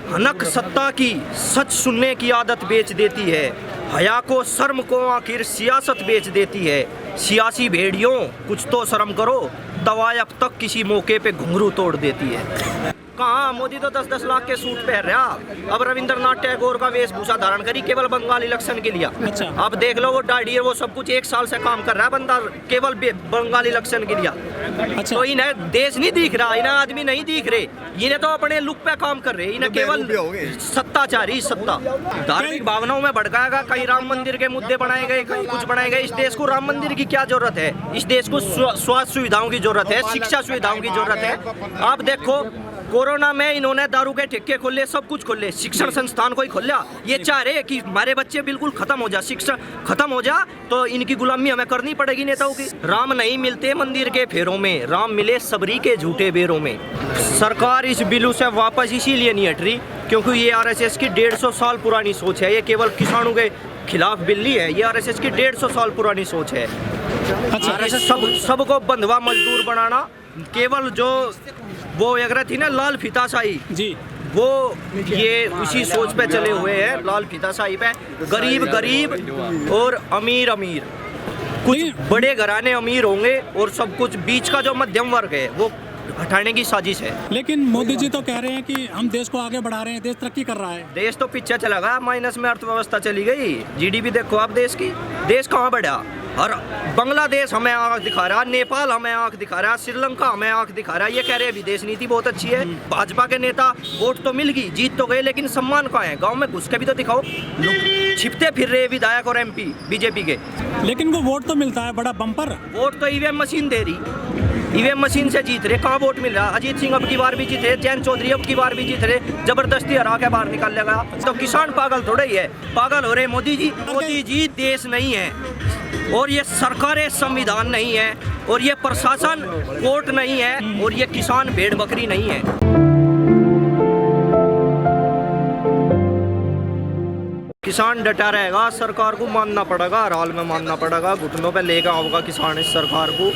हनक सत्ता की सच सुनने की आदत बेच देती है, हया को शर्म को आखिर सियासत बेच देती है। सियासी भेड़ियों कुछ तो शर्म करो, दवाई अब तक किसी मौके पे घुंघरू तोड़ देती है। कहाँ मोदी तो 10-10 लाख के सूट पहन रहा, अब रविंद्रनाथ टैगोर का वेशभूषा धारण करी केवल बंगाल इलेक्शन के लिए। अच्छा। अब देख लो वो दाढ़ी है, वो सब कुछ 1 साल से काम कर रहा है बंदा केवल बंगाल इलेक्शन के लिए। अच्छा। तो इन्हें देश नहीं दिख रहा, इन्हें आदमी नहीं दिख रहे, इन्हें तो अपने लुक पे काम कर रहे, इन्हें केवल सत्ताचारी सत्ता धार्मिक भावनाओं में भड़काएगा। कहीं राम मंदिर के मुद्दे बनाए गए, कहीं कुछ बनाए गए। इस देश को राम मंदिर की क्या जरूरत है? इस देश को स्वास्थ्य सुविधाओं की जरूरत है, शिक्षा सुविधाओं की जरूरत है। आप देखो कोरोना में इन्होंने दारू के ठेके खोले, सब कुछ खोले, शिक्षण संस्थान को ही खोला। ये चाह रहे कि हमारे बच्चे बिल्कुल खत्म हो जा, शिक्षा खत्म हो जा, तो इनकी गुलामी हमें करनी पड़ेगी नेताओं की। राम नहीं मिलते मंदिर के फेरों में, राम मिले सबरी के झूठे बेरों में। सरकार इस बिल्लू से वापस इसीलिए नहीं हट रही क्योंकि ये आरएसएस की 150 साल पुरानी सोच है। ये केवल किसानों के खिलाफ बिल्ली है, ये आरएसएस की 150 साल पुरानी सोच है। अच्छा। सबको बंधुआ मजदूर बनाना, केवल जो वो अगर थी ना लाल फीताशाही जी, वो ये उसी सोच पे चले हुए हैं, लाल फीताशाही पे। गरीब गरीब और अमीर अमीर, कुछ बड़े घराने अमीर होंगे और सब कुछ बीच का जो मध्यम वर्ग है वो हटाने की साजिश है। लेकिन मोदी जी तो कह रहे हैं कि हम देश को आगे बढ़ा रहे हैं, देश तरक्की कर रहा है। देश तो पीछे चला गया, माइनस में अर्थव्यवस्था चली गई। जीडीपी देखो आप देश की, देश कहाँ बढ़ा। और बांग्लादेश हमें आंख दिखा रहा, नेपाल हमें आंख दिखा रहा, श्रीलंका हमें आंख दिखा रहा। ये कह रहे हैं विदेश नीति बहुत अच्छी है। भाजपा के नेता वोट तो मिल गई, जीत तो गए, लेकिन सम्मान कहाँ है? गांव में घुस के भी तो दिखाओ। छिपते फिर रहे विधायक और एमपी बीजेपी के। लेकिन वो वोट तो मिलता है बड़ा बम्पर। वोट तो ईवीएम मशीन दे रही, ईवीएम मशीन से जीत रहे। कहाँ वोट मिल रहा? अजीत सिंह अब की बार भी जीते, जयंत चौधरी अब की बार भी जीत रहे, जबरदस्ती हरा के बाहर निकाल लेगा। तो किसान पागल थोड़े ही है, पागल हो रहे मोदी जी। मोदी जी देश नहीं है, और ये सरकारें संविधान नहीं है, और ये प्रशासन कोर्ट नहीं है, और ये किसान भेड़ बकरी नहीं है। किसान डटा रहेगा, सरकार को मानना पड़ेगा, हर हाल में मानना पड़ेगा, घुटनों पे लेकर होगा किसान इस सरकार को।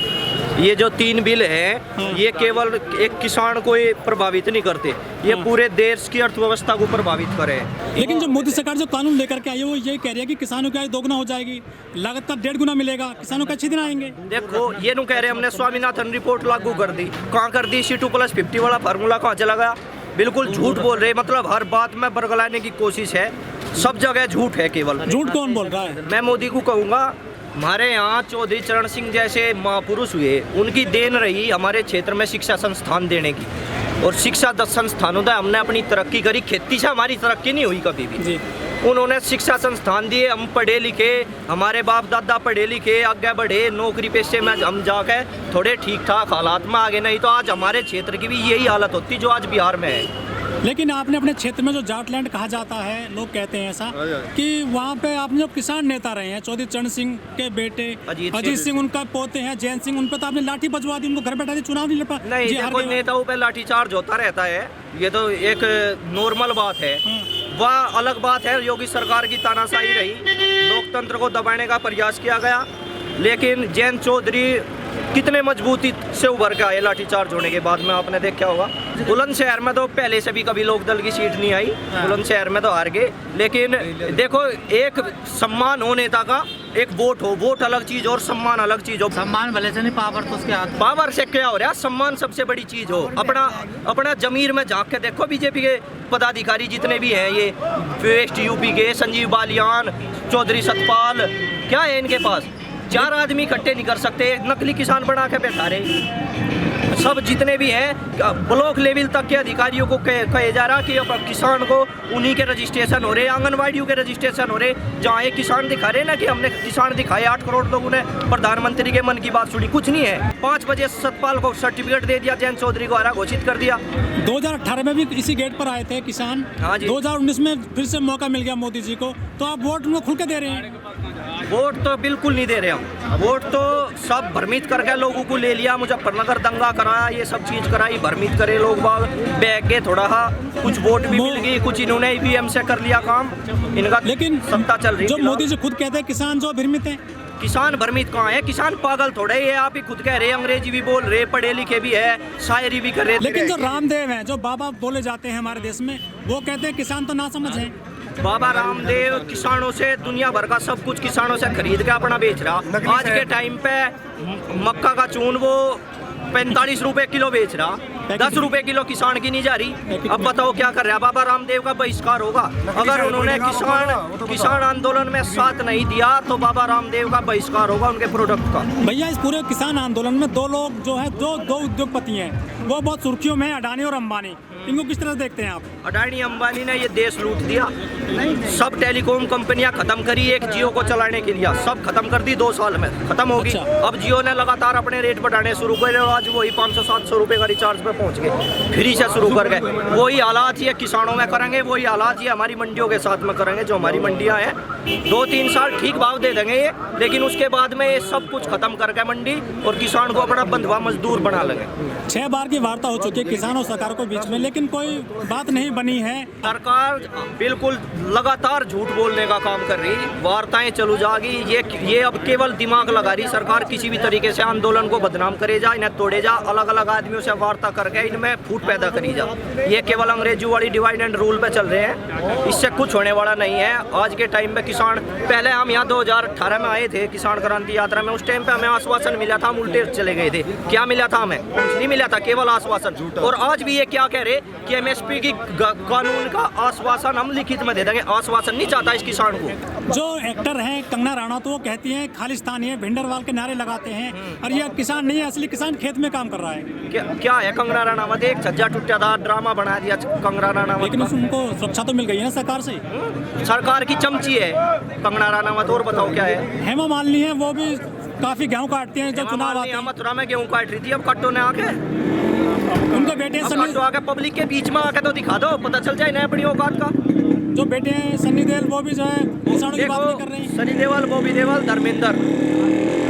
ये जो 3 बिल हैं, ये केवल एक किसान को ही प्रभावित नहीं करते, ये पूरे देश की अर्थव्यवस्था को प्रभावित करे। लेकिन जो मोदी सरकार जो कानून लेकर के आई है वो यही कह रही है कि किसानों की आय 2 गुना हो जाएगी, लागत का 1.5 गुना मिलेगा, किसानों का अच्छे दिन आएंगे। देखो ये नु कह रहे हमने स्वामीनाथन रिपोर्ट लागू कर दी, कहाँ कर दी? C2+50 वाला फार्मूला कहाँ चला गया? बिल्कुल झूठ बोल रहे, मतलब हर बात में बरगलाने की कोशिश है, सब जगह झूठ है। केवल झूठ कौन बोल रहा है? मैं मोदी को कहूँगा, हमारे यहाँ चौधरी चरण सिंह जैसे महापुरुष हुए, उनकी देन रही हमारे क्षेत्र में शिक्षा संस्थान देने की, और शिक्षा 10 संस्थानों से हमने अपनी तरक्की करी। खेती से हमारी तरक्की नहीं हुई कभी भी जी। उन्होंने शिक्षा संस्थान दिए, हम पढ़े लिखे, हमारे बाप दादा पढ़े लिखे, आगे बढ़े, नौकरी पेशे में हम जाके थोड़े ठीक ठाक हालात में आगे, नहीं तो आज हमारे क्षेत्र की भी यही हालत होती जो आज बिहार में है। लेकिन आपने अपने क्षेत्र में जो जाटलैंड कहा जाता है, लोग कहते हैं ऐसा कि वहाँ पे आपने जो किसान नेता रहे हैं, चौधरी चरण सिंह के बेटे अजीत सिंह, उनका पोते हैं जयंत सिंह, उन पर तो आपने लाठी बजवा दी, उनको घर बैठा दी, चुनाव नहीं लड़ा। नहीं, देखो नेताओं पे लाठीचार्ज होता रहता है, ये तो एक नॉर्मल बात है। वह अलग बात है, योगी सरकार की तानाशाही रही, लोकतंत्र को दबाने का प्रयास किया गया, लेकिन जयंत चौधरी कितने मजबूती से उभर के आए लाठीचार्ज होने के बाद में, आपने देखा होगा। बुलंदशहर में तो पहले से भी कभी लोकदल की सीट नहीं आई, बुलंदशहर में तो हार गए। लेकिन देखो, एक सम्मान हो नेता का, एक वोट हो, वोट अलग चीज और सम्मान अलग चीज हो। सम्मान भले से नहीं, पावर तो उसके हाथ। पावर से क्या हो रहा है? सम्मान सबसे बड़ी चीज हो। अपना जमीर में झांक के देखो, बीजेपी के पदाधिकारी जितने भी हैं, ये वेस्ट यूपी के संजीव बालियान, चौधरी सतपाल, क्या है इनके पास? 4 आदमी इकट्ठे नहीं कर सकते, नकली किसान बना के बैठा रहे। सब जितने भी हैं ब्लॉक लेवल तक के अधिकारियों को कहे जा रहा कि किसान को उन्हीं के रजिस्ट्रेशन हो रहे, आंगनवाड़ियों के रजिस्ट्रेशन हो रहे, जहाँ एक किसान दिखा रहे ना कि हमने किसान दिखाए, 8 करोड़ लोगों ने प्रधानमंत्री के मन की बात सुनी, कुछ नहीं है। 5 बजे सतपाल को सर्टिफिकेट दे दिया, जयंत चौधरी को हरा घोषित कर दिया। 2018 में भी इसी गेट पर आए थे किसान। हाँ जी। 2019 में फिर से मौका मिल गया मोदी जी को, तो आप वोट उनको खुल के दे रहे हैं। वोट तो बिल्कुल नहीं दे रहे हम। वोट तो सब भ्रमित करके लोगों को ले लिया, मुजफ्फरनगर दंगा कराया, ये सब चीज कराई, भ्रमित करे लोग बाग, बैग के थोड़ा कुछ वोट भी मिल गई, कुछ इन्होंने ईवीएम से कर लिया काम इनका। लेकिन सत्ता चल रही जो है। मोदी जी खुद कहते हैं किसान जो भ्रमित है, किसान भ्रमित कहाँ है? किसान पागल थोड़े ही है, आप ही खुद कह रहे, अंग्रेजी भी बोल रहे, पढ़े लिखे भी है, शायरी भी कर रहे। लेकिन जो रामदेव हैं, जो बाबा बोले जाते हैं हमारे देश में, वो कहते हैं किसान तो ना समझ है। बाबा रामदेव किसानों से दुनिया भर का सब कुछ किसानों से खरीद के अपना बेच रहा। आज के टाइम पे मक्का का चून वो 45 रुपए किलो बेच रहा, 10 रुपए किलो किसान की नहीं जा रही। अब बताओ क्या कर रहा है? बाबा रामदेव का बहिष्कार होगा। अगर उन्होंने किसान आंदोलन में साथ नहीं दिया तो बाबा रामदेव का बहिष्कार होगा उनके प्रोडक्ट का। भैया इस पूरे किसान आंदोलन में दो लोग जो है दो उद्योगपति हैं, वो बहुत सुर्खियों में हैं, अडानी और अंबानी। इनको किस तरह देखते हैं आप? अडानी अंबानी ने ये देश लूट दिया, सब टेलीकॉम कंपनियां खत्म करी, एक जियो को चलाने के लिए सब खत्म कर दी, 2 साल में खत्म होगी। अच्छा। अब जियो ने लगातार अपने रेट बढ़ाने शुरू कर, आज वही 500-700 रुपए का रिचार्ज पे पहुंच गए, फ्री से शुरू कर गए। वही हालात ये किसानों में करेंगे, वही हालात ये हमारी मंडियों के साथ में करेंगे। जो हमारी मंडियां हैं 2-3 साल ठीक भाव दे देंगे ये, लेकिन उसके बाद में ये सब कुछ खत्म करके मंडी और किसान को अपना बंधुआ मजदूर बना लेंगे। 6 बार की वार्ता हो चुकी है किसान और सरकार के बीच में, लेकिन कोई बात नहीं बनी है। सरकार बिल्कुल लगातार झूठ बोलने का काम कर रही, वार्ताएं चलू जाएगी। ये अब केवल दिमाग लगा रही सरकार, किसी भी तरीके से आंदोलन को बदनाम करे जा, इन्हें तोड़े जा, अलग अलग आदमियों से वार्ता करके इनमें फूट पैदा करी जा। ये केवल अंग्रेजी वाली डिवाइड एंड रूल पे चल रहे हैं, इससे कुछ होने वाला नहीं है। आज के टाइम में किसान, पहले हम यहाँ 2018 में आए थे किसान क्रांति यात्रा में, उस टाइम पे हमें आश्वासन मिला था, हम उल्टे चले गए थे। क्या मिला था? हमें कुछ नहीं मिला था, केवल आश्वासन। और आज भी ये क्या कह रहे कि एमएसपी की कानून का आश्वासन हम लिखित में दे देंगे। आश्वासन नहीं चाहता इस किसान को। जो एक्टर है कंगना रनौत, वो कहती हैं खालिस्तानी है, भिंडरवाल के नारे लगाते हैं, और ये किसान नहीं है, असली किसान खेत में काम कर रहा है। क्या है कंगना रनौत? एक छज्जा टुट्टादार ड्रामा बना दिया कंगना रनौत। लेकिन उनको सुरक्षा तो मिल गई है ना सरकार से। सरकार की चमची है कंगना रनौत। और बताओ क्या है? हेमा मालिनी है, वो भी काफी गेहूं काटते हैं जब चुनाव आते हैं। मथुरा में गेहूं काट रही थी, अब कट्टो ने आके उनके बेटे कट्टो आके पब्लिक के बीच में आके तो दिखा दो, पता चल जाए नया बड़ी औकात का। जो बेटे हैं सन्नी देओल, वो भी जो है किसानों की बात नहीं कर रहे हैं। सनी देओल, बॉबी देओल, धर्मेंद्र,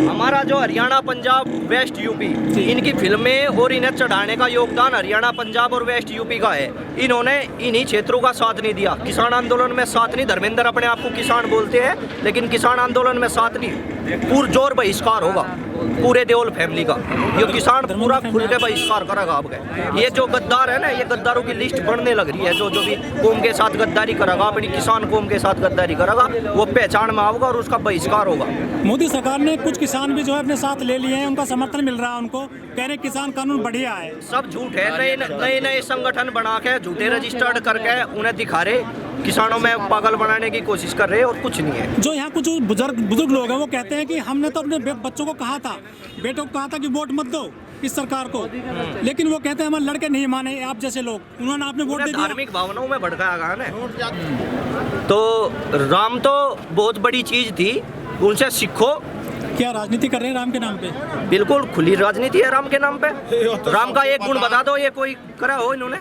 हमारा जो हरियाणा, पंजाब, वेस्ट यूपी, इनकी फिल्में और इन्हें चढ़ाने का योगदान हरियाणा, पंजाब और वेस्ट यूपी का है। इन्होंने इन्हीं क्षेत्रों का साथ नहीं दिया, किसान आंदोलन में साथ नहीं। धर्मेंद्र अपने आप को किसान बोलते हैं, लेकिन किसान आंदोलन में साथ नहीं। पुरजोर बहिष्कार होगा पूरे देओल फैमिली का, ये किसान पूरा खुल के बहिष्कार करेगा। आपके ये जो गद्दार है ना, ये गद्दारों की लिस्ट बढ़ने लग रही है। जो भी कौम के साथ गद्दारी करेगा, अपनी किसान कौम के साथ गद्दारी करेगा, वो पहचान में आएगा और उसका बहिष्कार होगा। मोदी सरकार ने कुछ किसान भी जो है अपने साथ ले लिए हैं, उनका समर्थन मिल रहा है उनको, कह रहे किसान कानून बढ़िया है। सब झूठ है, नए संगठन बना के झूठे रजिस्टर्ड करके उन्हें दिखा रहे, किसानों में पागल बनाने की कोशिश कर रहे हैं और कुछ नहीं है। जो यहाँ कुछ बुजुर्ग लोग हैं, वो कहते हैं कि हमने तो अपने बच्चों को कहा था, बेटों को कहा था कि वोट मत दो इस सरकार को, लेकिन वो कहते हैं हमारे लड़के नहीं माने, आप जैसे लोग, उन्होंने आपने वोट दे दिया। धार्मिक भावनाओं में भड़काया गया ना। तो राम तो बहुत बड़ी चीज थी, उनसे सीखो। क्या राजनीति कर रहे हैं राम के नाम पे? बिल्कुल खुली राजनीति है राम के नाम पे। राम का एक गुण बता दो, ये कोई करा हो इन्होंने?